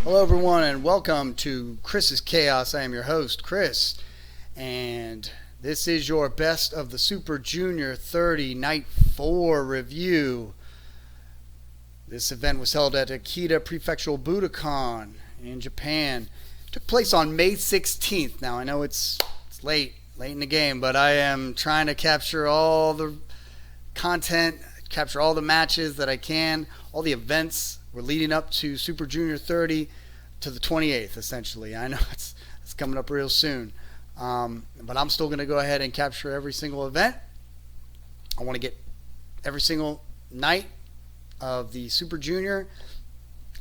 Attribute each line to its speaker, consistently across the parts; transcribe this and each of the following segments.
Speaker 1: Hello, everyone, and welcome to Chris's Chaos. I am your host, Chris, and this is your Best of the Super Junior 30 Night 4 review. This event was held at Akita Prefectural Budokan in Japan. It took place on May 16th. Now, I know it's late in the game, but I am trying to capture all the content, capture all the matches that I can, all the events. We're leading up to Super Junior 30 to the 28th, essentially. I know it's coming up real soon. But I'm still going to go ahead and capture every single event. I want to get every single night of the Super Junior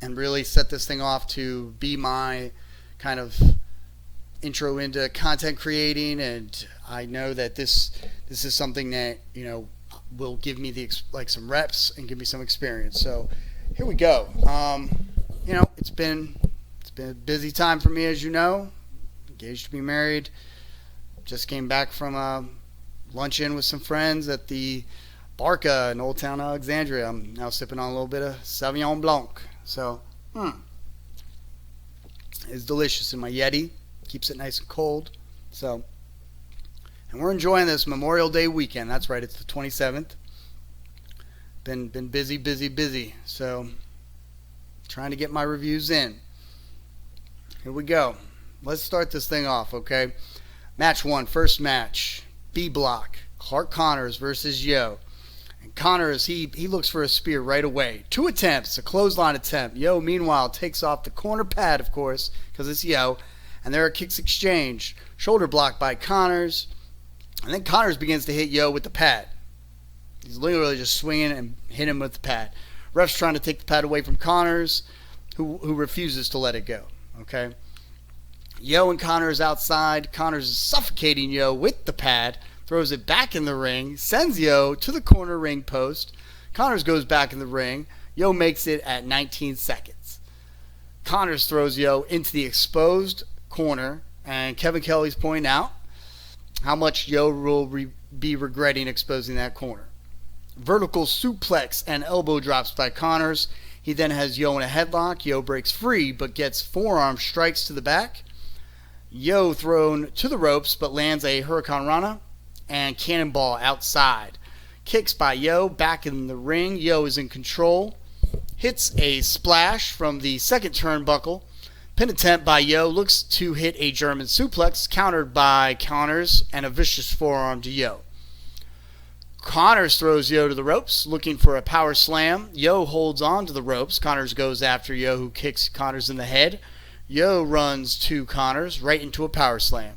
Speaker 1: and really set this thing off to be my kind of intro into content creating. And I know that this is something that, will give me some reps and give me some experience. So here we go. It's been a busy time for me, as you know. Engaged to be married. Just came back from a luncheon with some friends at the Barca in Old Town Alexandria. I'm now sipping on a little bit of Sauvignon Blanc. So, it's delicious in my Yeti. Keeps it nice and cold. So, and we're enjoying this Memorial Day weekend. That's right, it's the 27th. Been busy. So, trying to get my reviews in. Here we go. Let's start this thing off, okay? Match 1, first match. B block. Clark Connors versus Yo. And Connors, he looks for a spear right away. 2 attempts, a clothesline attempt. Yo, meanwhile, takes off the corner pad, of course, because it's Yo. And there are kicks exchanged. Shoulder block by Connors. And then Connors begins to hit Yo with the pad. He's literally just swinging and hit him with the pad. Ref's trying to take the pad away from Connors, who refuses to let it go. Okay? Yo and Connors outside. Connors is suffocating Yo with the pad. Throws it back in the ring. Sends Yo to the corner ring post. Connors goes back in the ring. Yo makes it at 19 seconds. Connors throws Yo into the exposed corner. And Kevin Kelly's pointing out how much Yo will be regretting exposing that corner. Vertical suplex and elbow drops by Connors. He then has Yo in a headlock. Yo breaks free but gets forearm strikes to the back. Yo thrown to the ropes but lands a Hurricane Rana and cannonball outside. Kicks by Yo back in the ring. Yo is in control. Hits a splash from the second turnbuckle. Pin attempt by Yo. Looks to hit a German suplex countered by Connors and a vicious forearm to Yo. Connors throws Yo to the ropes, looking for a power slam. Yo holds on to the ropes. Connors goes after Yo, who kicks Connors in the head. Yo runs to Connors, right into a power slam.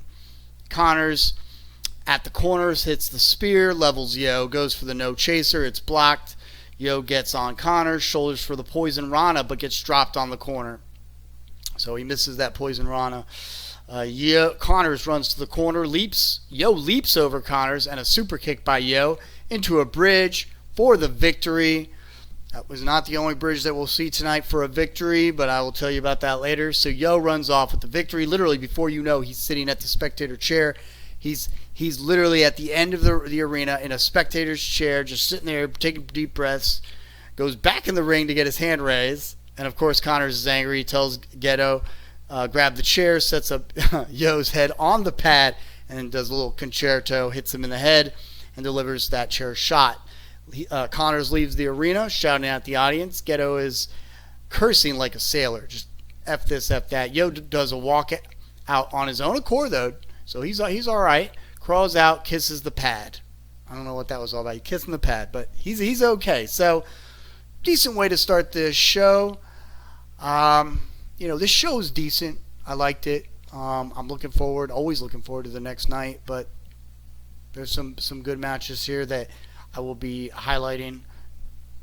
Speaker 1: Connors, at the corners, hits the spear, levels Yo, goes for the no chaser. It's blocked. Yo gets on Connors, shoulders for the poison Rana, but gets dropped on the corner. So he misses that poison Rana. Connors runs to the corner, leaps. Yo leaps over Connors, and a super kick by Yo into a bridge for the victory. That was not the only bridge that we'll see tonight for a victory, but I will tell you about that later. So Yo runs off with the victory. Literally, before you know, he's sitting at the spectator chair. He's literally at the end of the arena in a spectator's chair, just sitting there, taking deep breaths. Goes back in the ring to get his hand raised. And, of course, Connors is angry. He tells Geto, grab the chair, sets up Yo's head on the pad, and does a little concerto, hits him in the head, and delivers that chair shot. Connors leaves the arena, shouting at the audience. Geto is cursing like a sailor, just F this, F that. Yo does a walk out on his own accord, though, so he's all right. Crawls out, kisses the pad. I don't know what that was all about. He kissing the pad, but he's okay. So, decent way to start this show. This show is decent. I liked it. I'm always looking forward to the next night, but there's some good matches here that I will be highlighting.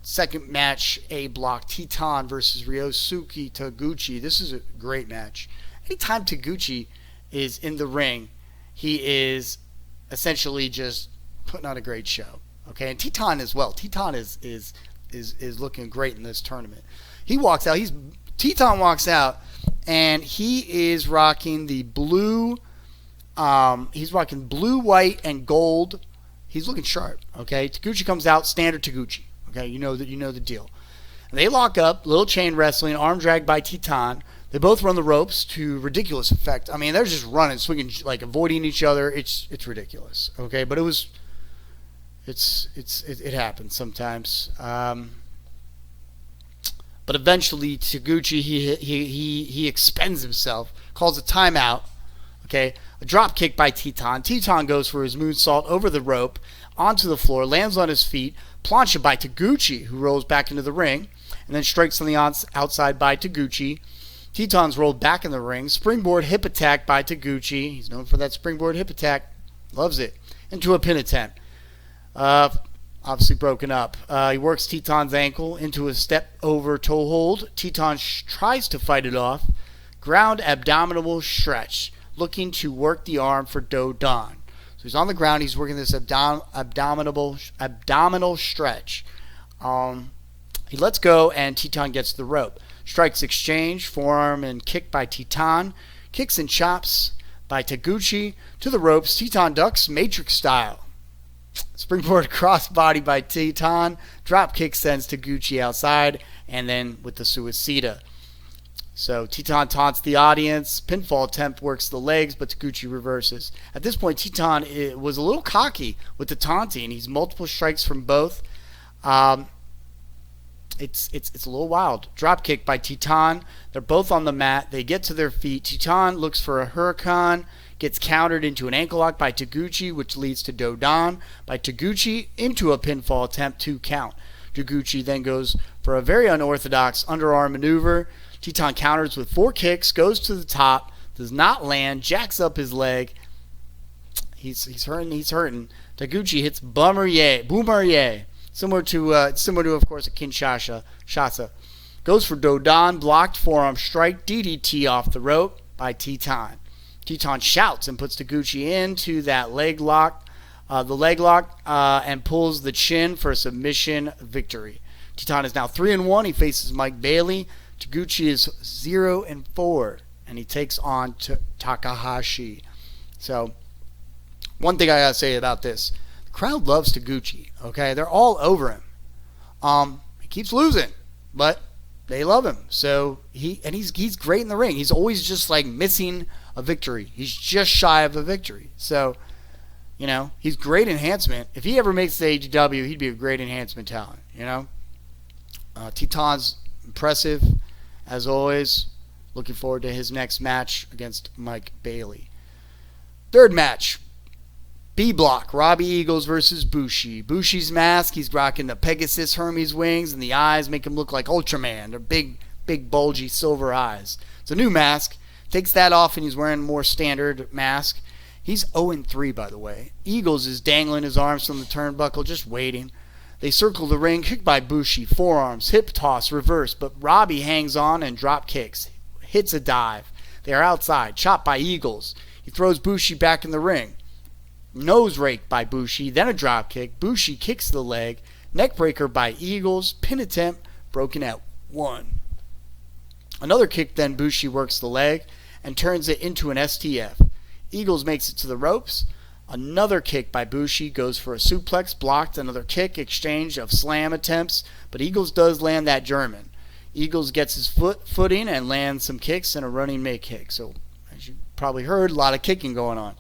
Speaker 1: Second match, A block, Titan versus Ryosuke Taguchi. This is a great match. Anytime Taguchi is in the ring, he is essentially just putting on a great show. Okay, and Titan as well. Titan is looking great in this tournament. He walks out. Titan walks out, and he is rocking the blue. He's rocking blue, white, and gold. He's looking sharp. Okay, Taguchi comes out, standard Taguchi. Okay, you know the deal. And they lock up, little chain wrestling, arm drag by Titan. They both run the ropes to ridiculous effect. I mean, they're just running, swinging, like avoiding each other. It's ridiculous. Okay, but it happens sometimes. But eventually, Taguchi he expends himself, calls a timeout. Okay, a drop kick by Teton. Teton goes for his moonsault over the rope, onto the floor, lands on his feet. Plancha by Taguchi, who rolls back into the ring, and then strikes on the outside by Taguchi. Teton's rolled back in the ring. Springboard hip attack by Taguchi. He's known for that springboard hip attack. Loves it. Into a pin attempt. Obviously broken up. He works Teton's ankle into a step over toe hold. Teton tries to fight it off. Ground abdominal stretch. Looking to work the arm for Dodan. So he's on the ground. He's working this abdominal stretch. He lets go, and Teton gets the rope. Strikes exchange, forearm and kick by Teton. Kicks and chops by Taguchi to the ropes. Teton ducks, Matrix style. Springboard crossbody by Teton. Drop kick sends Taguchi outside, and then with the suicida. So Teton taunts the audience. Pinfall attempt works the legs, but Taguchi reverses. At this point, Teton was a little cocky with the taunting. He's multiple strikes from both. It's a little wild. Drop kick by Teton. They're both on the mat. They get to their feet. Teton looks for a hurricane. Gets countered into an ankle lock by Taguchi, which leads to Dodan by Taguchi into a pinfall attempt, 2 count. Taguchi then goes for a very unorthodox underarm maneuver. Teton counters with 4 kicks, goes to the top, does not land, jacks up his leg. He's hurting. Taguchi hits Boomerye. Similar to of course a Kinshasa. Goes for Dodan, blocked forearm strike, DDT off the rope by Teton. Teton shouts and puts Taguchi into that leg lock, and pulls the chin for a submission victory. Teton is now 3-1. He faces Mike Bailey. Taguchi is 0-4, and he takes on Takahashi. So, one thing I gotta say about this: the crowd loves Taguchi. Okay, they're all over him. He keeps losing, but they love him. So he's great in the ring. He's always just like missing a victory. He's just shy of a victory. So, he's great enhancement. If he ever makes the AEW, he'd be a great enhancement talent. Teton's impressive, as always. Looking forward to his next match against Mike Bailey. Third match, B block, Robbie Eagles versus Bushi. Bushi's mask, he's rocking the Pegasus Hermes wings, and the eyes make him look like Ultraman. They're big, bulgy silver eyes. It's a new mask. Takes that off, and he's wearing a more standard mask. He's 0-3, by the way. Eagles is dangling his arms from the turnbuckle, just waiting. They circle the ring, kicked by Bushi, forearms, hip toss, reverse, but Robbie hangs on and drop kicks. Hits a dive. They are outside, chopped by Eagles. He throws Bushi back in the ring. Nose rake by Bushi, then a drop kick. Bushi kicks the leg. Neck breaker by Eagles. Pin attempt, broken at 1. Another kick, then Bushi works the leg and turns it into an STF. Eagles makes it to the ropes. Another kick by Bushi goes for a suplex, blocked. Another kick, exchange of slam attempts, but Eagles does land that German. Eagles gets his footing and lands some kicks and a running make kick. So, as you probably heard, a lot of kicking going on.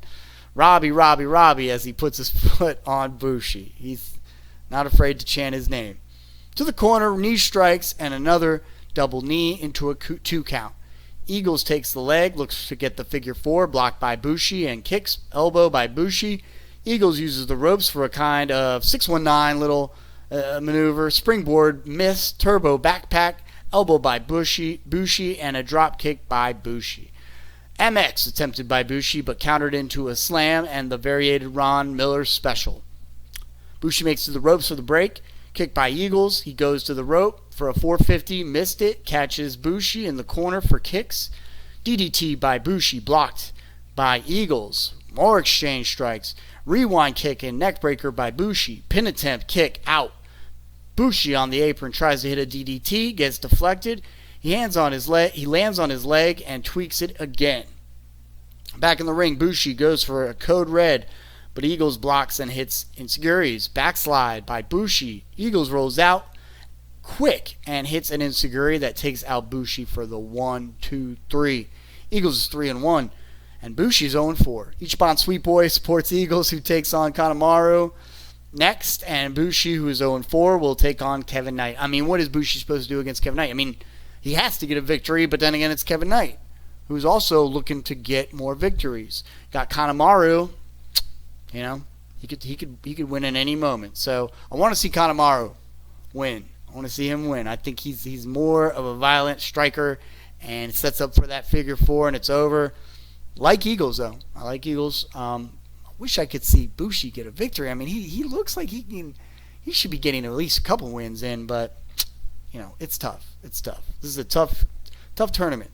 Speaker 1: Robbie, as he puts his foot on Bushi. He's not afraid to chant his name. To the corner, knee strikes, and another double knee into a 2 count. Eagles takes the leg, looks to get the figure 4, blocked by Bushi, and kicks, elbow by Bushi. Eagles uses the ropes for a kind of 619 little maneuver. Springboard, miss, turbo backpack, elbow by Bushi, and a drop kick by Bushi. MX attempted by Bushi, but countered into a slam and the variated Ron Miller special. Bushi makes to the ropes for the break. Kick by Eagles. He goes to the rope for a 450, missed it, catches Bushi in the corner for kicks. DDT by Bushi, blocked by Eagles. More exchange strikes. Rewind kick and neckbreaker by Bushi. Pin attempt, kick, out. Bushi on the apron tries to hit a DDT, gets deflected. He lands on his leg and tweaks it again. Back in the ring, Bushi goes for a code red, but Eagles blocks and hits Insecurities. Backslide by Bushi. Eagles rolls out. quick and hits an enziguri that takes out Bushi for the 1-2-3. Eagles is 3-1, and Bushi's 0-4. Ichiban Sweet Boy supports Eagles, who takes on Kanemaru next, and Bushi, who is 0-4, will take on Kevin Knight. I mean, what is Bushi supposed to do against Kevin Knight? I mean, he has to get a victory, but then again, it's Kevin Knight, who's also looking to get more victories. Got Kanemaru, you know, he could win in any moment. So I want to see Kanemaru win. I want to see him win. I think he's more of a violent striker, and it sets up for that figure four, and it's over. Like Eagles, though. I like Eagles. I wish I could see Bushi get a victory. I mean, he looks like he should be getting at least a couple wins in, but you know, it's tough. It's tough. This is a tough tournament.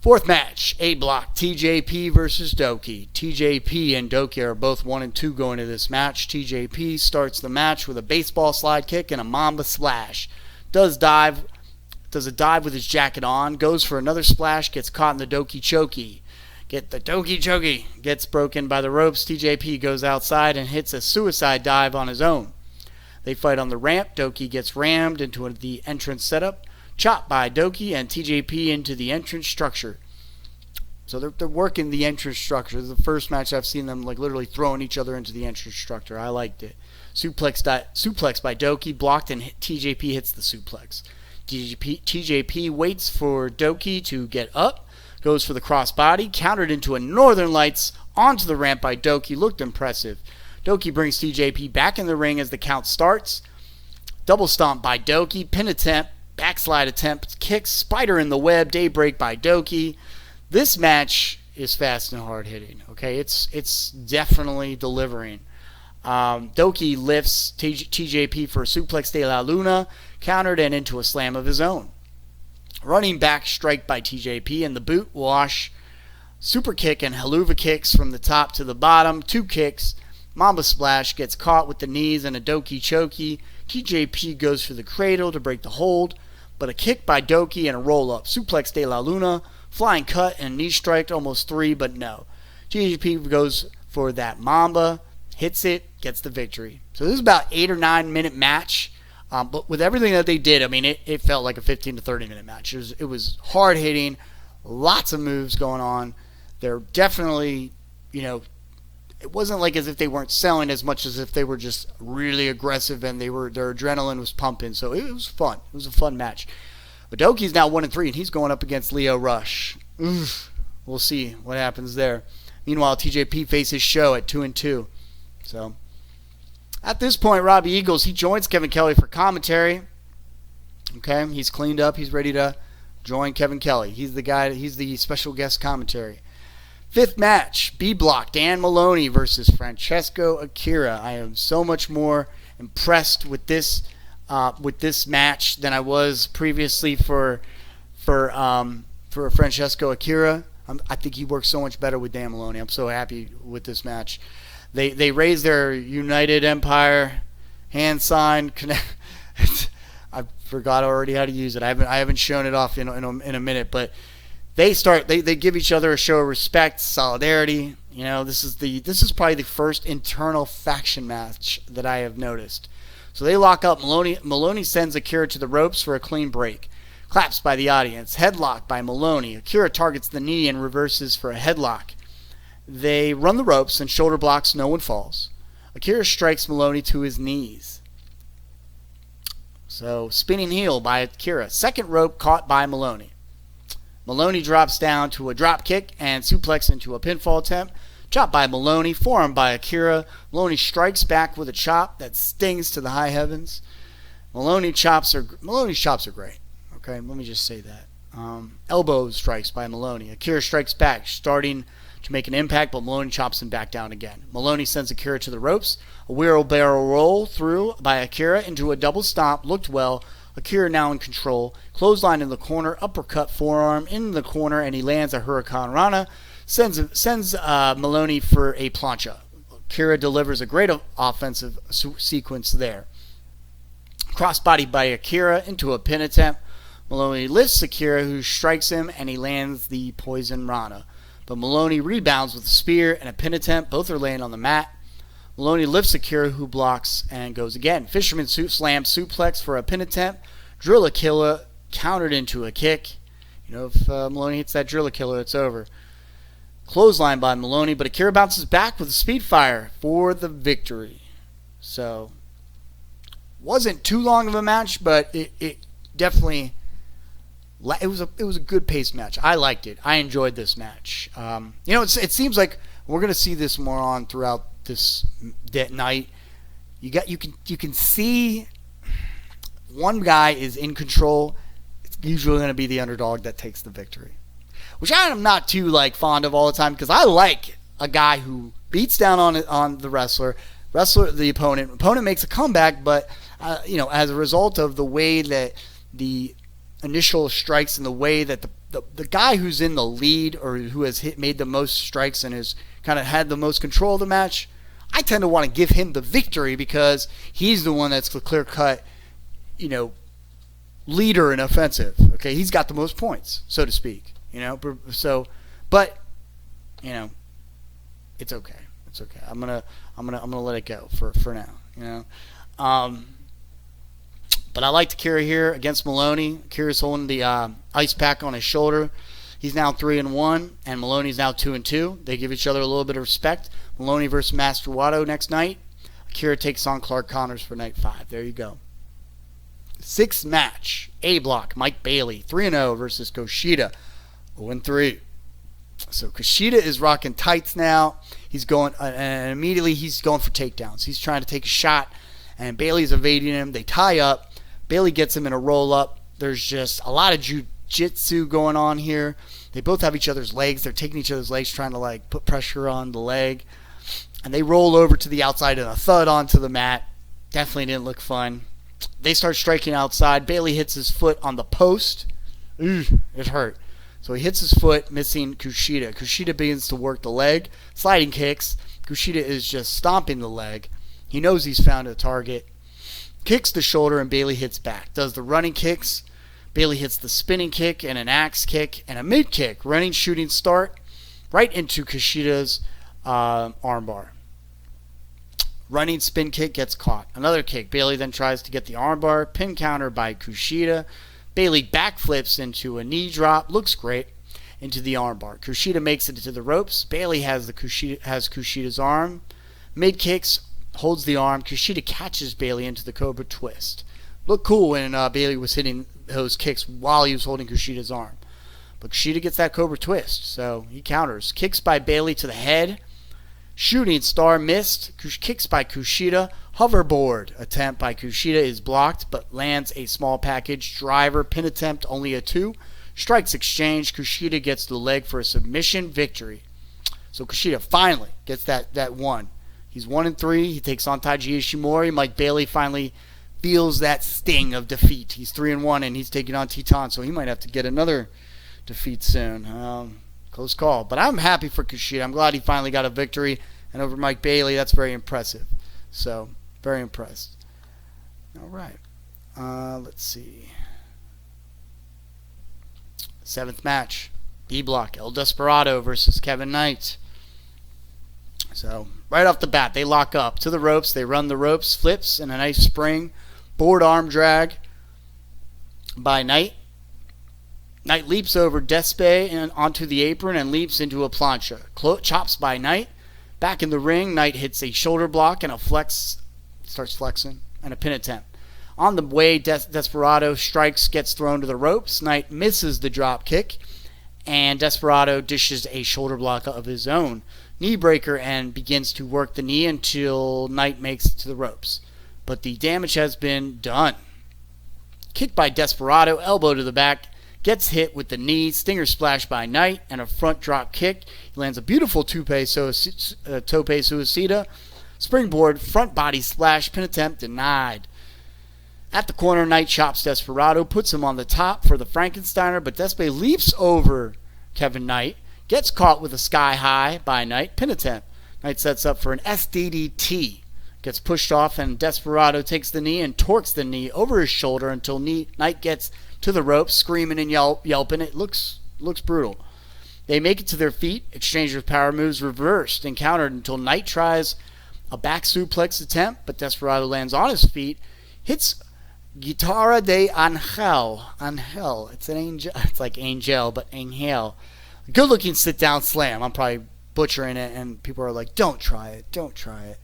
Speaker 1: Fourth match, A block, TJP versus Douki. TJP and Douki are both 1-2 going into this match. TJP starts the match with a baseball slide kick and a Mamba splash. Does a dive with his jacket on, goes for another splash, gets caught in the Douki chokey. Gets broken by the ropes. TJP goes outside and hits a suicide dive on his own. They fight on the ramp. Douki gets rammed into the entrance setup. Chopped by Douki and TJP into the entrance structure. So they're working the entrance structure. This is the first match I've seen them like literally throwing each other into the entrance structure. I liked it. Suplex by Douki, blocked, and TJP hits the suplex. TJP waits for Douki to get up, goes for the crossbody, countered into a Northern Lights onto the ramp by Douki. Looked impressive. Douki brings TJP back in the ring as the count starts. Double stomp by Douki, pin attempt, backslide attempt, kicks, spider in the web, daybreak by Douki. This match is fast and hard hitting. Okay, it's definitely delivering. Douki lifts TJP for a suplex de la Luna, countered and into a slam of his own. Running back strike by TJP and the boot wash, super kick and haluva kicks from the top to the bottom, 2 kicks. Mamba splash, gets caught with the knees and a Douki chokey. TJP goes for the cradle to break the hold, but a kick by Douki and a roll-up. Suplex de la Luna, flying cut and knee strike, almost 3, but no. TJP goes for that Mamba, hits it, gets the victory. So this is about 8 or 9 minute match, but with everything that they did, I mean, it felt like a 15 to 30 minute match. It was hard hitting, lots of moves going on. They're definitely, you know, it wasn't like as if they weren't selling as much as if they were just really aggressive and their adrenaline was pumping. So it was fun. It was a fun match. But Douki's now 1-3, and he's going up against Leo Rush. Oof. We'll see what happens there. Meanwhile, TJP faces Show at 2-2. So at this point, Robbie Eagles, he joins Kevin Kelly for commentary. Okay, he's cleaned up. He's ready to join Kevin Kelly. He's the guy. He's the special guest commentary. Fifth match, B block, Dan Maloney versus Francesco Akira. I am so much more impressed with this match than I was previously for Francesco Akira. I think he works so much better with Dan Maloney. I'm so happy with this match. They raised their United Empire hand sign. I forgot already how to use it. I haven't shown it off in a minute, but they give each other a show of respect, solidarity. You know, this is probably the first internal faction match that I have noticed. So they lock up. Maloney sends Akira to the ropes for a clean break. Claps by the audience. Headlock by Maloney. Akira targets the knee and reverses for a headlock. They run the ropes and shoulder blocks. No one falls. Akira strikes Maloney to his knees. So spinning heel by Akira. Second rope caught by Maloney. Maloney drops down to a drop kick and suplex into a pinfall attempt. Chop by Maloney, forearm by Akira. Maloney strikes back with a chop that stings to the high heavens. Maloney's chops are great. Okay, let me just say that. Elbow strikes by Maloney. Akira strikes back, starting to make an impact, but Maloney chops him back down again. Maloney sends Akira to the ropes. A wheelbarrow roll through by Akira into a double stomp. Looked well. Akira now in control. Clothesline in the corner. Uppercut forearm in the corner, and he lands a Hurricane Rana. Sends Maloney for a plancha. Akira delivers a great offensive sequence there. Crossbody by Akira into a pin attempt. Maloney lifts Akira, who strikes him, and he lands the poison Rana. But Maloney rebounds with a spear and a pin attempt. Both are laying on the mat. Maloney lifts Akira, who blocks and goes again. Fisherman slam suplex for a pin attempt. Driller killer countered into a kick. If Maloney hits that driller killer, it's over. Clothesline by Maloney, but Akira bounces back with a speed fire for the victory. So, wasn't too long of a match, but it definitely, it was a good paced match. I liked it. I enjoyed this match. It seems like we're gonna see this more on throughout that night. You can see one guy is in control. It's usually going to be the underdog that takes the victory, which I am not too fond of all the time, because I like a guy who beats down on the wrestler, the opponent. Opponent makes a comeback, but as a result of the way that the initial strikes and the way that the guy who's in the lead or who has made the most strikes and has kind of had the most control of the match, I tend to want to give him the victory because he's the one that's the clear-cut, leader in offensive. Okay, he's got the most points, so to speak. But it's okay. It's okay. I'm gonna let it go for now. But I like Akira here against Maloney. Akira's holding the ice pack on his shoulder. He's now 3-1, and Maloney's now 2-2. They give each other a little bit of respect. Maloney versus Master Wato next night. Akira takes on Clark Connors for night 5. There you go. Sixth match, A block, Mike Bailey, 3-0 versus Kushida, 0-3. So Kushida is rocking tights now. He's going, and immediately he's going for takedowns. He's trying to take a shot, and Bailey's evading him. They tie up. Bailey gets him in a roll-up. There's just a lot of jiu-jitsu going on here. They both have each other's legs. They're taking each other's legs, trying to put pressure on the leg. And they roll over to the outside and a thud onto the mat. Definitely didn't look fun. They start striking outside. Bailey hits his foot on the post. It hurt. So he hits his foot, missing Kushida. Kushida begins to work the leg. Sliding kicks. Kushida is just stomping the leg. He knows he's found a target. Kicks the shoulder and Bailey hits back. Does the running kicks. Bailey hits the spinning kick and an axe kick and a mid kick. Running shooting start right into Kushida's armbar. Running spin kick gets caught. Another kick. Bailey then tries to get the armbar. Pin counter by Kushida. Bailey backflips into a knee drop. Looks great. Into the armbar. Kushida makes it into the ropes. Bailey has Kushida's arm. Mid kicks. Holds the arm. Kushida catches Bailey into the Cobra Twist. Looked cool when Bailey was hitting those kicks while he was holding Kushida's arm. But Kushida gets that Cobra Twist, so he counters. Kicks by Bailey to the head. Shooting star missed. Kicks by Kushida. Hoverboard attempt by Kushida is blocked, but lands a small package. Driver pin attempt, only a 2. Strikes exchange. Kushida gets the leg for a submission victory. So Kushida finally gets that 1. He's 1-3. He takes on Taiji Ishimori. Mike Bailey finally feels that sting of defeat. He's 3-1, and he's taking on Titan, so he might have to get another defeat soon. Close call. But I'm happy for Kushida. I'm glad he finally got a victory. And over Mike Bailey, that's very impressive. So, very impressed. All right. Let's see. 7th match. B block. El Desperado versus Kevin Knight. So, right off the bat, they lock up to the ropes. They run the ropes, flips, and a nice spring. Board arm drag by Knight. Knight leaps over Despe and onto the apron and leaps into a plancha. Chops by Knight. Back in the ring, Knight hits a shoulder block and a flex, starts flexing, and a pin attempt. On the way, Desperado strikes, gets thrown to the ropes. Knight misses the drop kick, and Desperado dishes a shoulder block of his own. Knee breaker and begins to work the knee until Knight makes it to the ropes. But the damage has been done. Kick by Desperado, elbow to the back. Gets hit with the knee, stinger splash by Knight, and a front drop kick. He lands a beautiful tope suicida. Springboard, front body splash, pin attempt denied. At the corner, Knight chops Desperado, puts him on the top for the Frankensteiner, but Despe leaps over Kevin Knight, gets caught with a sky high by Knight, pin attempt. Knight sets up for an SDDT. Gets pushed off, and Desperado takes the knee and torques the knee over his shoulder until Knight gets to the ropes, screaming and yelping. It looks brutal. They make it to their feet, exchange with power moves, reversed and countered until Knight tries A back suplex attempt, but Desperado lands on his feet, hits Guitarra de Angel. Angel. It's an angel. It's like angel, but angel. Good looking sit down slam. I'm probably butchering it, and people are like, don't try it. Don't try it.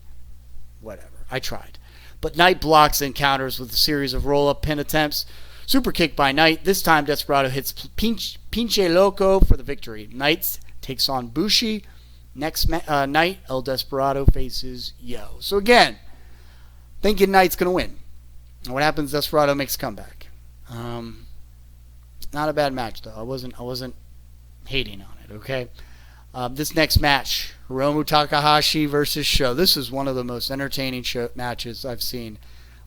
Speaker 1: Whatever. I tried. But Knight blocks and counters with a series of roll up pin attempts. Super kick by Knight. This time Desperado hits Pinche Loco for the victory. Knight takes on Bushi. Next night, El Desperado faces Yo. So again, thinking Knight's going to win. And what happens? Desperado makes a comeback. Not a bad match though. I wasn't hating on it. Okay. This next match, Hiromu Takahashi versus Sho. This is one of the most entertaining matches I've seen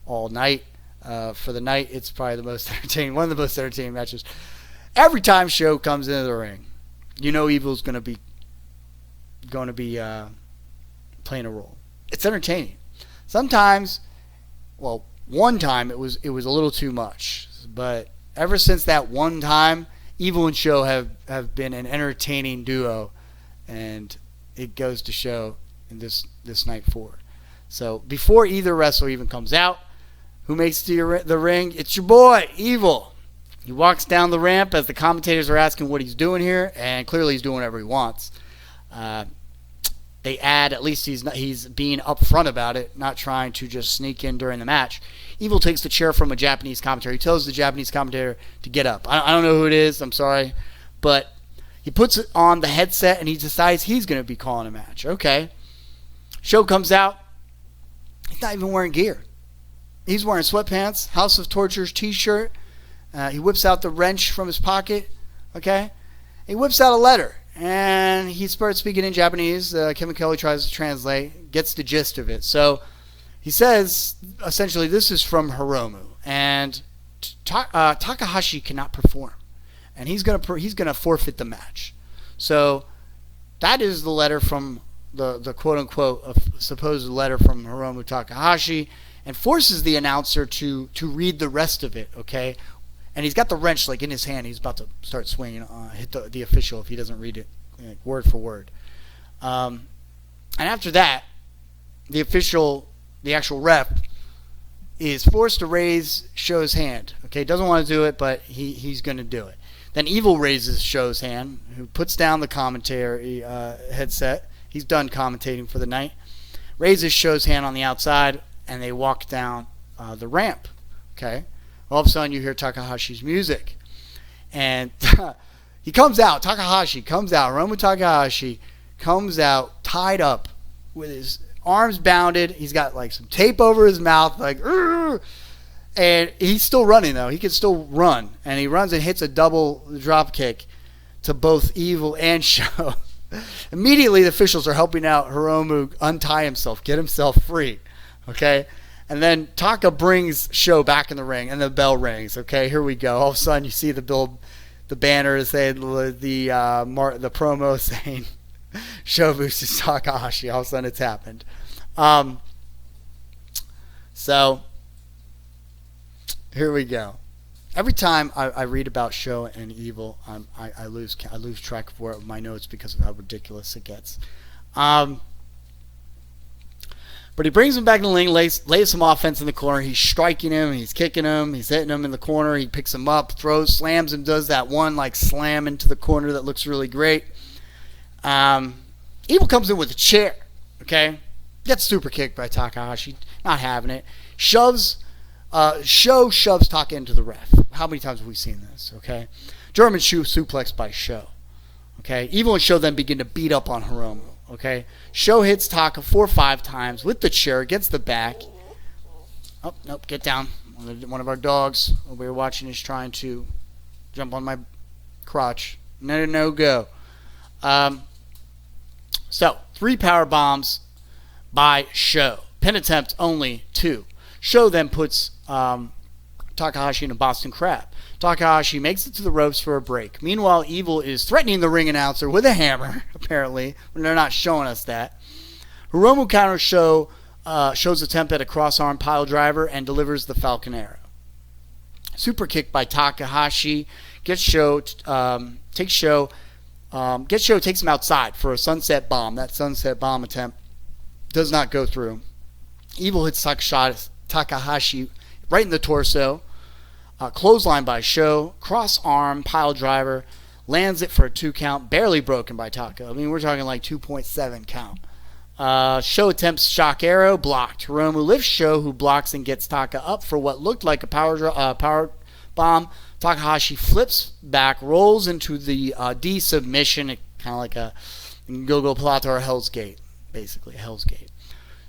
Speaker 1: all night. For the night, it's probably the most entertaining, one of the most entertaining matches. Every time Sho comes into the ring, you know Evil's going to be playing a role. It's entertaining. Sometimes, well, one time it was a little too much, but ever since that one time, Evil and Sho have been an entertaining duo, and it goes to show in this night forward. So before either wrestler even comes out, who makes the ring? It's your boy, Evil. He walks down the ramp as the commentators are asking what he's doing here, and clearly he's doing whatever he wants. They add, at least he's being upfront about it, not trying to just sneak in during the match. Evil takes the chair from a Japanese commentator. He tells the Japanese commentator to get up. I don't know who it is, I'm sorry. But he puts it on the headset and he decides he's going to be calling a match. Okay. Sho comes out. He's not even wearing gear. He's wearing sweatpants, House of Torture's t-shirt. He whips out the wrench from his pocket. Okay. He whips out a letter. And he starts speaking in Japanese. Kevin Kelly tries to translate, gets the gist of it. So he says, essentially, this is from Hiromu. And Takahashi cannot perform. And he's gonna forfeit the match. So that is the letter from the quote-unquote supposed letter from Hiromu Takahashi, and forces the announcer to read the rest of it, okay? And he's got the wrench like in his hand. He's about to start swinging, hit the official if he doesn't read it word for word. And after that, the actual rep, is forced to raise Sho's hand. Okay, doesn't want to do it, but he's going to do it. Then Evil raises Sho's hand, who puts down the commentary headset. He's done commentating for the night. Raises Sho's hand on the outside, and they walk down the ramp. Okay. All of a sudden, you hear Takahashi's music. And he comes out. Takahashi comes out. Hiromu Takahashi comes out tied up with his arms bounded. He's got like some tape over his mouth. Like, Urgh! And he's still running, though. He can still run. And he runs and hits a double drop kick to both Evil and Sho. Immediately, the officials are helping out Hiromu untie himself, get himself free. Okay? And then Taka brings Sho back in the ring, and the bell rings. Okay, here we go. All of a sudden, you see the banner saying the promo saying Sho versus Takahashi. All of a sudden, it's happened. So here we go. Every time I read about Sho and Evil, I lose track of my notes because of how ridiculous it gets. But he brings him back in the ring, lays some offense in the corner. He's striking him, he's kicking him, he's hitting him in the corner. He picks him up, throws, slams him, does that one like slam into the corner that looks really great. Evil comes in with a chair, okay? Gets super kicked by Takahashi, not having it. Sho shoves Taka into the ref. How many times have we seen this, okay? German suplex by Sho. Okay? Evil and Sho then begin to beat up on Hiromu. Okay, Sho hits Taka 4 or 5 times with the chair, gets the back. Oh, nope, get down. One of our dogs we were watching is trying to jump on my crotch. No, go. So, 3 power bombs by Sho. Pin attempt only 2. Sho then puts Takahashi in a Boston Crab. Takahashi makes it to the ropes for a break. Meanwhile, Evil is threatening the ring announcer with a hammer, apparently, when they're not showing us that. Hiromu counters Sho's attempt at a cross-arm pile driver and delivers the Falcon Arrow. Super kick by Takahashi takes Sho, takes him outside for a sunset bomb. That sunset bomb attempt Does not go through. Evil hits Takahashi right in the torso. Clothesline by Sho. Cross arm pile driver. Lands it for a 2 count. Barely broken by Taka. I mean, we're talking like 2.7 count. Sho attempts shock arrow. Blocked. Hiromu lifts Sho, who blocks and gets Taka up for what looked like a power bomb. Takahashi flips back. Rolls into the D submission. Kind of like a Go-Go Plata or Hell's Gate. Basically, Hell's Gate.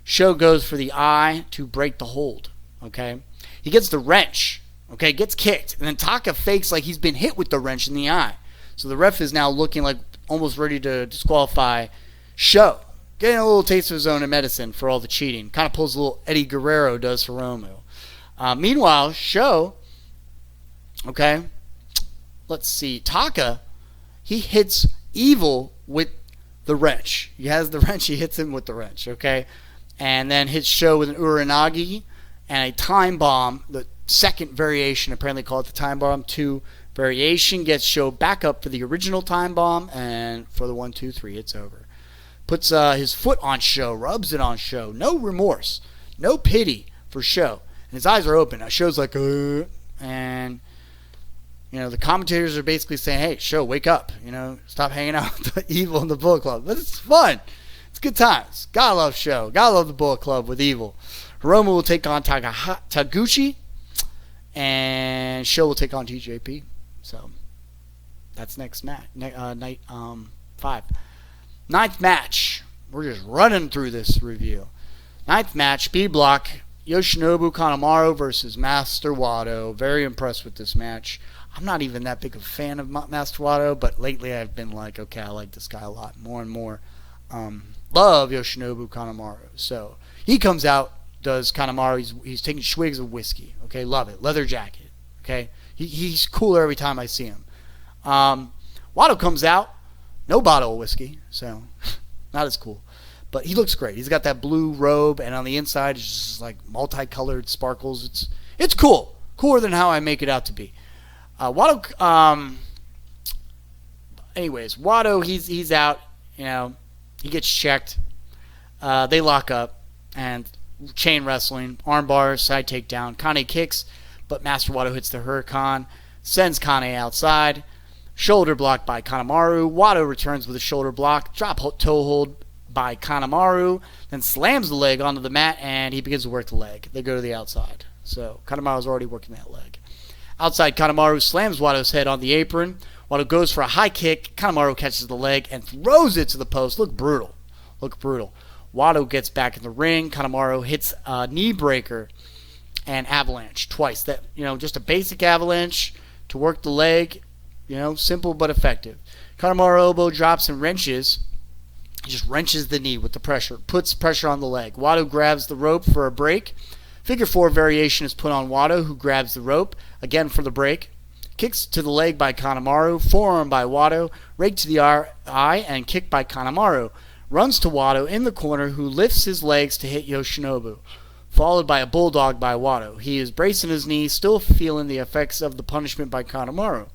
Speaker 1: Sho goes for the eye to break the hold. Okay? He gets the wrench. Okay? Gets kicked. And then Taka fakes like he's been hit with the wrench in the eye. So the ref is now looking like almost ready to disqualify Sho. Getting a little taste of his own medicine for all the cheating. Kind of pulls a little Eddie Guerrero does for Hiromu. Meanwhile, Sho, okay, let's see. Taka, he hits Evil with the wrench. He has the wrench. He hits him with the wrench, okay? And then hits Sho with an Uranagi and a time bomb. The second variation, apparently called the time bomb 2 variation, gets Sho back up for the original time bomb, and for the 1, 2, 3, it's over. Puts his foot on Sho, rubs it on Sho. No remorse, no pity for Sho. And his eyes are open. Now Sho's like, and you know, the commentators are basically saying, hey, Sho, wake up. You know, stop hanging out with the Evil in the Bullet Club. But it's fun. It's good times. Gotta love Sho. Gotta love the Bullet Club with Evil. Hiromu will take on Taguchi. And Sho will take on TJP. So, that's next match. Night 5. 9th match. We're just running through this review. 9th match, B block. Yoshinobu Kanemaru versus Master Wato. Very impressed with this match. I'm not even that big of a fan of Master Wato, but lately I've been like, okay, I like this guy a lot more and more. Love Yoshinobu Kanemaru. So he comes out, does Kanemaru. He's taking swigs of whiskey. Okay, love it. Leather jacket. Okay, he's cooler every time I see him. Wato comes out, no bottle of whiskey, so not as cool. But he looks great. He's got that blue robe, and on the inside it's just like multicolored sparkles. It's cool. Cooler than how I make it out to be. Wato, anyways, Wato, he's out. You know, he gets checked. They lock up, and chain wrestling, arm bars, side takedown. Kane kicks, but Master Wato hits the Huracan, sends Kane outside. Shoulder block by Kanemaru. Wato returns with a shoulder block. Drop toe hold by Kanemaru. Then slams the leg onto the mat, and he begins to work the leg. They go to the outside. So Kanemaru's already working that leg. Outside, Kanemaru slams Wato's head on the apron. Wato goes for a high kick. Kanemaru catches the leg and throws it to the post. Look brutal. Wato gets back in the ring. Kanemaru hits a knee breaker and avalanche twice. That, you know, just a basic avalanche to work the leg. You know, simple but effective. Kanemaru elbow drops and wrenches. He just wrenches the knee with the pressure. Puts pressure on the leg. Wato grabs the rope for a break. Figure 4 variation is put on Wato, who grabs the rope, again for the break. Kicks to the leg by Kanemaru. Forearm by Wato. Rake to the eye and kick by Kanemaru. Runs to Wato in the corner, who lifts his legs to hit Yoshinobu. Followed by a bulldog by Wato. He is bracing his knee, still feeling the effects of the punishment by Kanemaru.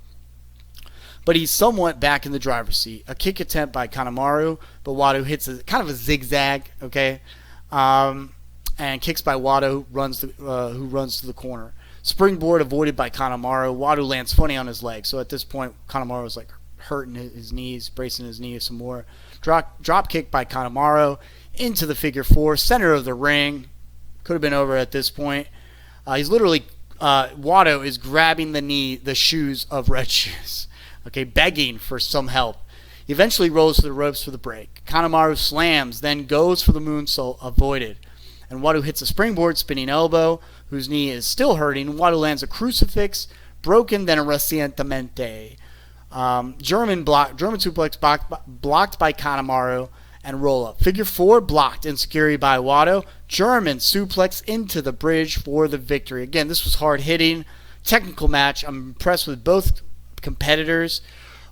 Speaker 1: But he's somewhat back in the driver's seat. A kick attempt by Kanemaru, but Wato hits kind of a zigzag, okay? And kicks by Wato, who runs to the corner. Springboard avoided by Kanemaru. Wato lands funny on his leg. So at this point, Kanemaru is like hurting his knees, bracing his knees some more. Drop kick by Kanemaru into the figure 4, center of the ring. Could have been over at this point. He's literally, Wato is grabbing the shoes of Red Shoes. Okay, begging for some help. He eventually rolls to the ropes for the break. Kanemaru slams, then goes for the moonsault, avoided. And Wato hits a springboard spinning elbow, whose knee is still hurting. Wato lands a crucifix, broken, then a recientemente. German suplex blocked by Kanemaru, and roll up. Figure 4 blocked, enziguri by Wato. German suplex into the bridge for the victory. Again, this was hard hitting, technical match. I'm impressed with both competitors.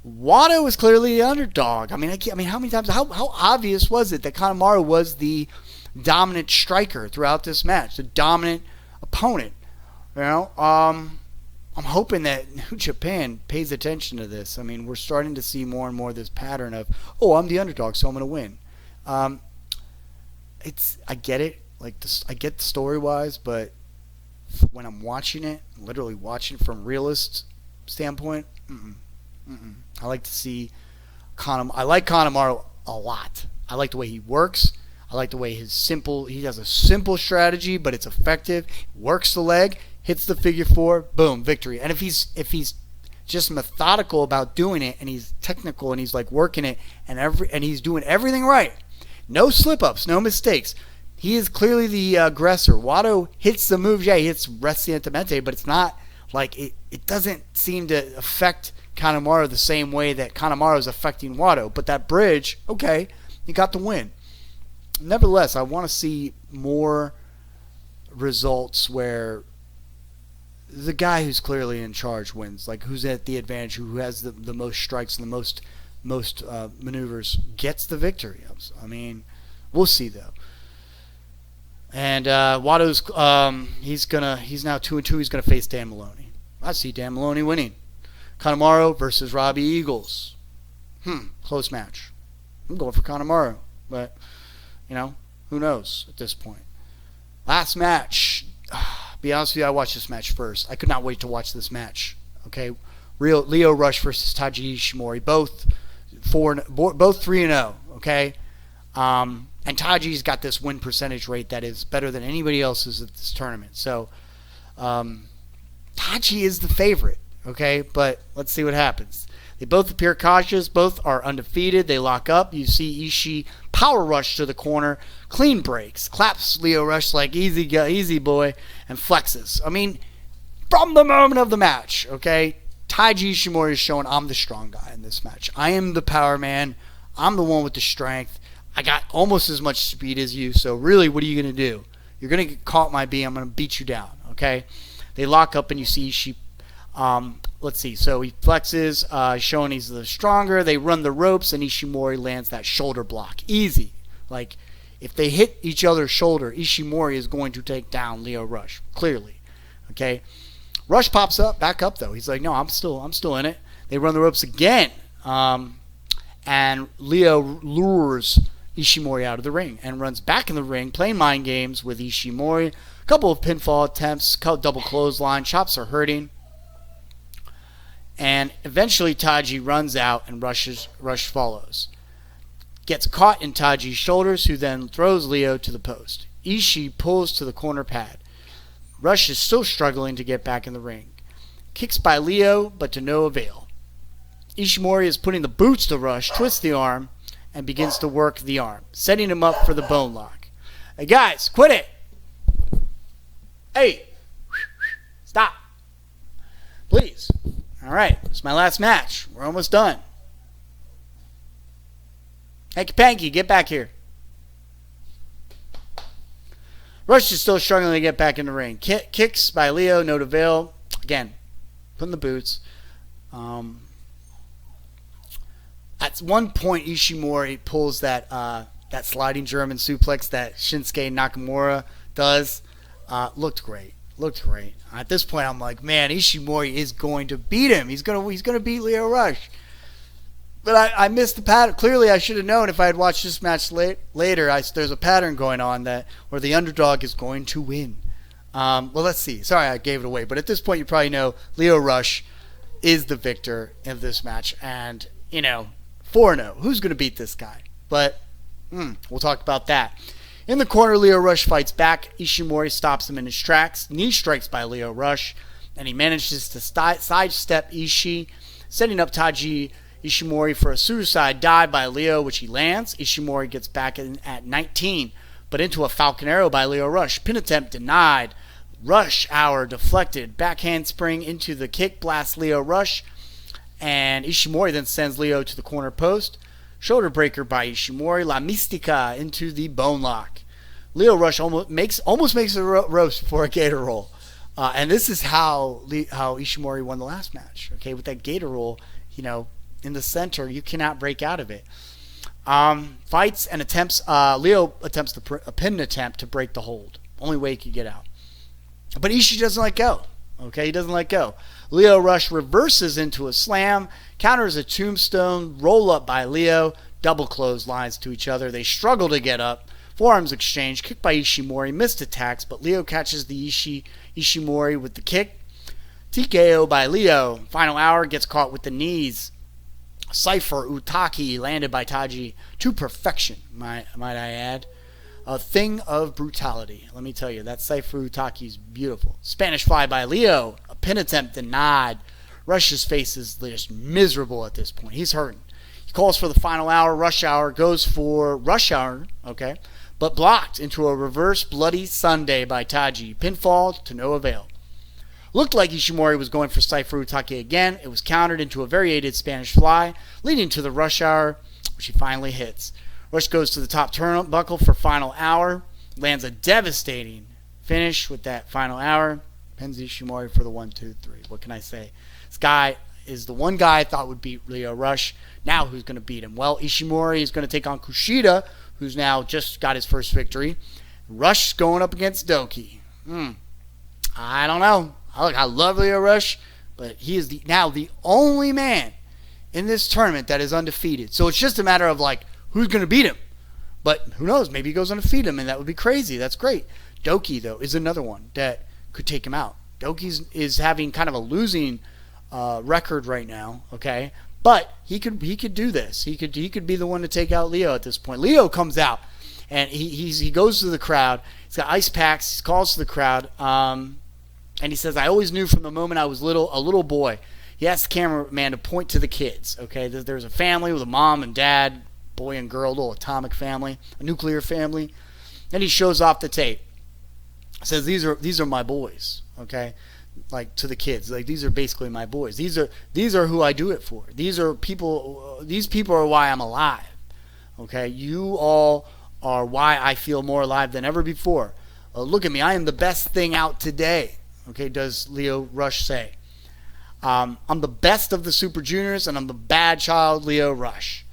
Speaker 1: Wato was clearly the underdog. I mean, how many times? How obvious was it that Kanemaru was the dominant striker throughout this match, the dominant opponent? You know, I'm hoping that New Japan pays attention to this. I mean, we're starting to see more and more this pattern of, oh, I'm the underdog, so I'm going to win. I get it. Like this, I get the story wise, but when I'm watching it, literally watching from a realist standpoint, I like to see I like Kanemaru a lot. I like the way he works. I like the way he has a simple strategy, but it's effective. Works the leg, hits the figure four, boom, victory. And if he's just methodical about doing it, and he's technical, and he's like working it, and he's doing everything right, no slip ups, no mistakes. He is clearly the aggressor. Wato hits the moves, yeah, he hits Recientemente, but it's not like it doesn't seem to affect Kanemaru the same way that Kanemaru is affecting Wato. But that bridge, okay, he got the win. Nevertheless, I want to see more results where the guy who's clearly in charge wins, like who's at the advantage, who has the most strikes and the most maneuvers gets the victory. I mean, we'll see though. And Wato's he's now 2-2. He's gonna face Dan Maloney. I see Dan Maloney winning. Kanemaru versus Robbie Eagles. Close match. I'm going for Kanemaru, but who knows at this point. Last match. Be honest with you, I watched this match first. I could not wait to watch this match. Okay, Leo Rush versus Taiji Ishimori, both 3-0. Okay, and Taiji's got this win percentage rate that is better than anybody else's at this tournament. So Taiji is the favorite. Okay, but let's see what happens. They both appear cautious. Both are undefeated. They lock up. You see Ishii power rush to the corner. Clean breaks. Claps Leo Rush like easy boy. And flexes. I mean, from the moment of the match, okay, Taiji Ishimori is showing I'm the strong guy in this match. I am the power man. I'm the one with the strength. I got almost as much speed as you. So really, what are you going to do? You're going to get caught my beam. I'm going to beat you down, okay? They lock up and you see Ishii. Let's see. So he flexes, showing he's the stronger. They run the ropes, and Ishimori lands that shoulder block. Easy. Like, if they hit each other's shoulder, Ishimori is going to take down Leo Rush. Clearly. Okay. Rush pops back up though. He's like, no, I'm still in it. They run the ropes again. And Leo lures Ishimori out of the ring and runs back in the ring, playing mind games with Ishimori. A couple of pinfall attempts, double clothesline. Chops are hurting. And eventually Taiji runs out and Rush follows. Gets caught in Taiji's shoulders, who then throws Leo to the post. Ishii pulls to the corner pad. Rush is still struggling to get back in the ring. Kicks by Leo, but to no avail. Ishimori is putting the boots to Rush, twists the arm, and begins to work the arm, setting him up for the bone lock. Hey guys, quit it! Hey! Stop! Please. Alright, it's my last match. We're almost done. Hanky Panky, get back here. Rush is still struggling to get back in the ring. Kicks by Leo, no avail. Again, putting the boots. At one point, Ishimori pulls that sliding German suplex that Shinsuke Nakamura does. Looked great. At this point, I'm like, man, Ishimori is going to beat him. He's gonna beat Leo Rush. But I missed the pattern. Clearly, I should have known if I had watched this match later. There's a pattern going on where the underdog is going to win. Well, let's see. Sorry, I gave it away. But at this point, you probably know Leo Rush is the victor of this match. And, 4-0. Who's going to beat this guy? But we'll talk about that. In the corner, Leo Rush fights back. Ishimori stops him in his tracks. Knee strikes by Leo Rush. And he manages to sidestep Ishii, setting up Taiji Ishimori for a suicide dive by Leo, which he lands. Ishimori gets back in at 19, but into a Falcon Arrow by Leo Rush. Pin attempt denied. Rush hour deflected. Backhand spring into the kick, blast Leo Rush. And Ishimori then sends Leo to the corner post. Shoulder breaker by Ishimori. La Mistica into the bone lock. Leo Rush almost makes a roast before a gator roll. And this is how Ishimori won the last match. Okay, with that gator roll, in the center, you cannot break out of it. Fights and attempts. Leo attempts a pin attempt to break the hold. Only way he could get out. But Ishii doesn't let go. Okay, he doesn't let go. Leo Rush reverses into a slam, counters a tombstone, roll up by Leo, double clotheslines to each other. They struggle to get up, Forearms exchange, kick by Ishimori, missed attacks, but Leo catches the Ishimori with the kick. TKO by Leo. Final hour, gets caught with the knees. Cypher Utaki landed by Taiji to perfection, might I add. A thing of brutality. Let me tell you, that Cypher Utaki is beautiful. Spanish fly by Leo. A pin attempt denied. Rush's face is just miserable at this point. He's hurting. He calls for the final hour. Rush hour. Goes for rush hour. Okay. But blocked into a reverse bloody Sunday by Taiji. Pinfall to no avail. Looked like Ishimori was going for Cypher Utaki again. It was countered into a variated Spanish fly, leading to the rush hour, which he finally hits. Rush goes to the top turnbuckle for final hour. Lands a devastating finish with that final hour. Pins Ishimori for the 1-2-3. What can I say? This guy is the one guy I thought would beat Leo Rush. Now who's going to beat him? Well, Ishimori is going to take on Kushida, who's now just got his first victory. Rush going up against Douki. I don't know. I love Leo Rush, but he is now the only man in this tournament that is undefeated. So it's just a matter of who's going to beat him. But who knows? Maybe he goes on to defeat him, and that would be crazy. That's great. Douki, though, is another one that could take him out. Douki is having kind of a losing record right now, okay? But he could do this. He could be the one to take out Leo at this point. Leo comes out, and he goes to the crowd. He's got ice packs. He calls to the crowd. And he says, I always knew from the moment I was a little boy. He asked the cameraman to point to the kids. Okay, there's a family with a mom and dad, boy and girl, little atomic family, a nuclear family. Then he shows off the tape. Says these are my boys. Okay, to the kids, these are basically my boys. These are who I do it for. These people are why I'm alive. Okay, you all are why I feel more alive than ever before. Look at me, I am the best thing out today. Okay, does Leo Rush say. I'm the best of the Super Juniors, and I'm the bad child, Leo Rush.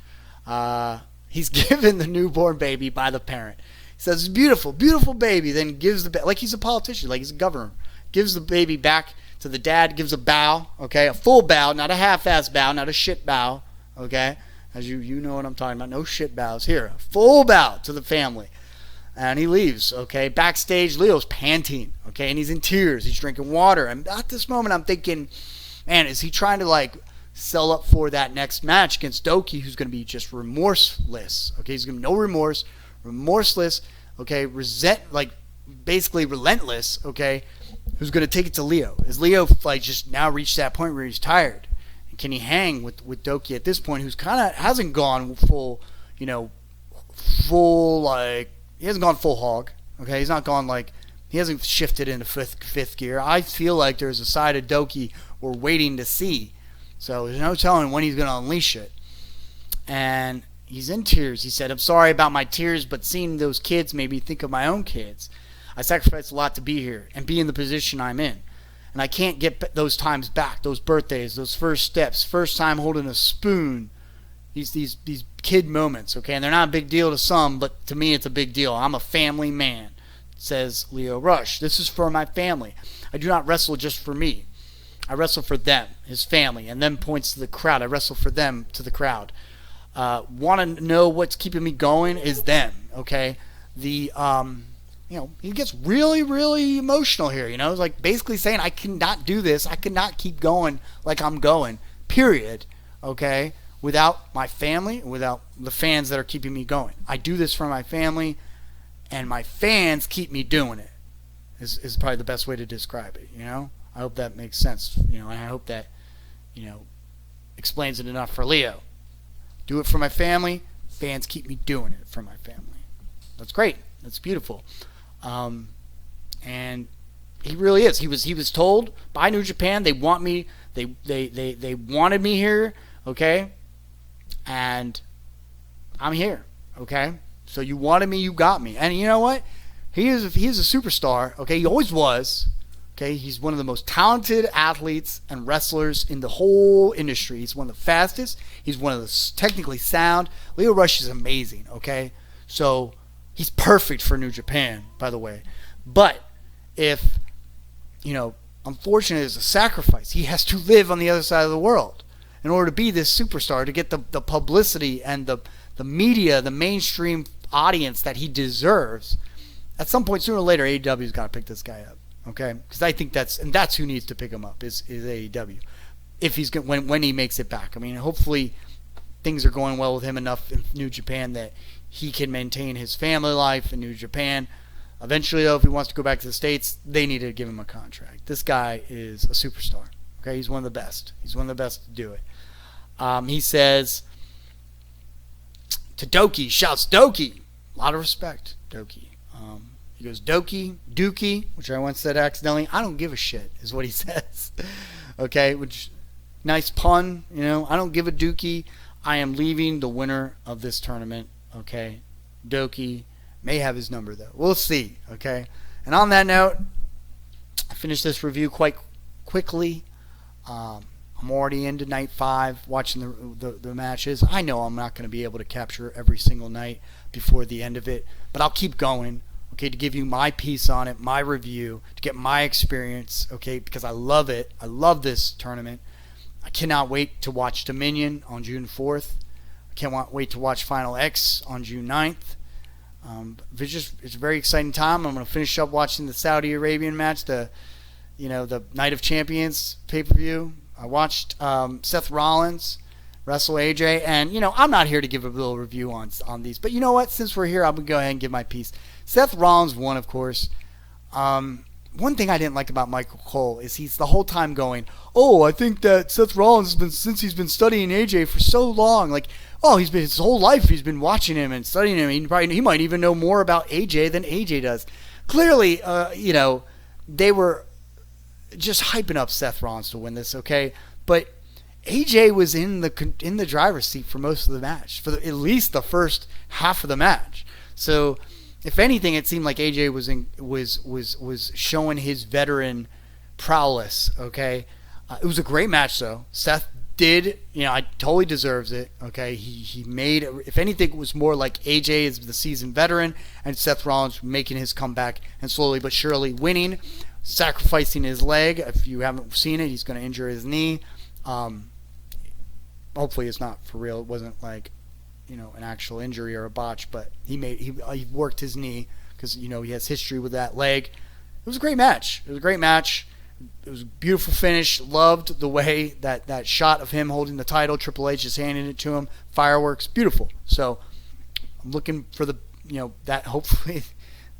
Speaker 1: He's given the newborn baby by the parent. He says, beautiful, beautiful baby, then gives the like he's a politician, like he's a governor. Gives the baby back to the dad, gives a bow, okay, a full bow, not a half-ass bow, not a shit bow, okay, as you know what I'm talking about, no shit bows here. A full bow to the family. And he leaves, okay? Backstage, Leo's panting, okay? And he's in tears. He's drinking water. And at this moment, I'm thinking, man, is he trying to, sell up for that next match against Douki, who's going to be just remorseless, okay? He's going to be no remorse, remorseless, okay? Basically relentless, okay? Who's going to take it to Leo? Is Leo, just now reached that point where he's tired? And can he hang with Douki at this point, who's kind of hasn't gone full, he hasn't gone full hog, okay? He's not gone he hasn't shifted into fifth gear. I feel like there's a side of Douki we're waiting to see. So there's no telling when he's going to unleash it. And he's in tears. He said, I'm sorry about my tears, but seeing those kids made me think of my own kids. I sacrificed a lot to be here and be in the position I'm in. And I can't get those times back, those birthdays, those first steps, first time holding a spoon. These kid moments, okay? And they're not a big deal to some, but to me it's a big deal. I'm a family man, says Leo Rush. This is for my family. I do not wrestle just for me. I wrestle for them, his family, and then points to the crowd. I wrestle for them to the crowd. Want to know what's keeping me going is them, okay? He gets really, really emotional here, It's basically saying I cannot do this. I cannot keep going like I'm going, period, okay? Without my family, without the fans that are keeping me going. I do this for my family, and my fans keep me doing it, is probably the best way to describe it, I hope that makes sense, I hope that, explains it enough for Leo. Do it for my family, fans keep me doing it for my family. That's great. That's beautiful. And he really is. He was told by New Japan they want me, they wanted me here, okay? And I'm here, okay? So you wanted me, you got me. And you know what? He is a superstar, okay? He always was, okay? He's one of the most talented athletes and wrestlers in the whole industry. He's one of the fastest. He's one of the technically sound. Leo Rush is amazing, okay? So he's perfect for New Japan, by the way. But if, unfortunately, it's a sacrifice. He has to live on the other side of the world in order to be this superstar, to get the publicity and the media, the mainstream audience that he deserves, at some point, sooner or later, AEW's got to pick this guy up. Okay? Because I think that's who needs to pick him up is AEW. If he's when he makes it back. I mean, hopefully things are going well with him enough in New Japan that he can maintain his family life in New Japan. Eventually, though, if he wants to go back to the States, they need to give him a contract. This guy is a superstar. Okay, he's one of the best. He's one of the best to do it. He says to Douki, shouts Douki. A lot of respect, Douki. He goes, Douki, which I once said accidentally. I don't give a shit, is what he says. Okay, which, nice pun, you know. I don't give a Douki. I am leaving the winner of this tournament, okay. Douki may have his number, though. We'll see, okay. And on that note, I finished this review quite quickly. I'm already into night 5, watching the matches. I know I'm not going to be able to capture every single night before the end of it, but I'll keep going, okay, to give you my piece on it, my review, to get my experience, okay, because I love it. I love this tournament. I cannot wait to watch Dominion on June 4th. I can't wait to watch Final X on June 9th. It's a very exciting time. I'm going to finish up watching the Saudi Arabian match, the Night of Champions pay-per-view. I watched Seth Rollins wrestle AJ, and I'm not here to give a little review on these, but you know what? Since we're here, I'm gonna go ahead and give my piece. Seth Rollins won, of course. One thing I didn't like about Michael Cole is he's the whole time going, "Oh, I think that Seth Rollins since he's been studying AJ for so long, like, oh, his whole life he's been watching him and studying him. He might even know more about AJ than AJ does." Clearly, they were just hyping up Seth Rollins to win this, okay? But AJ was in the driver's seat for most of the match, for at least the first half of the match. So, if anything, it seemed like AJ was showing his veteran prowess, okay? It was a great match, though. Seth did, I totally deserves it, okay? He made, if anything, it was more like AJ is the seasoned veteran and Seth Rollins making his comeback and slowly but surely winning, sacrificing his leg. If you haven't seen it, he's going to injure his knee. Hopefully it's not for real. It wasn't like, an actual injury or a botch, but he worked his knee because, he has history with that leg. It was a great match. It was a beautiful finish. Loved the way that shot of him holding the title, Triple H just handing it to him, fireworks, beautiful. So I'm looking for that hopefully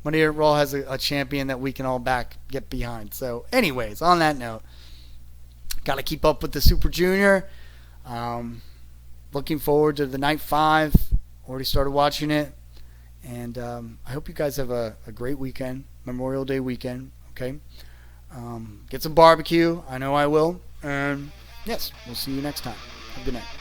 Speaker 1: Monday Night Raw has a champion that we can all get behind. So anyways, on that note, got to keep up with the Super Junior. Looking forward to the Night 5. Already started watching it. And I hope you guys have a great weekend, Memorial Day weekend, okay? Get some barbecue. I know I will. And yes, we'll see you next time. Have a good night.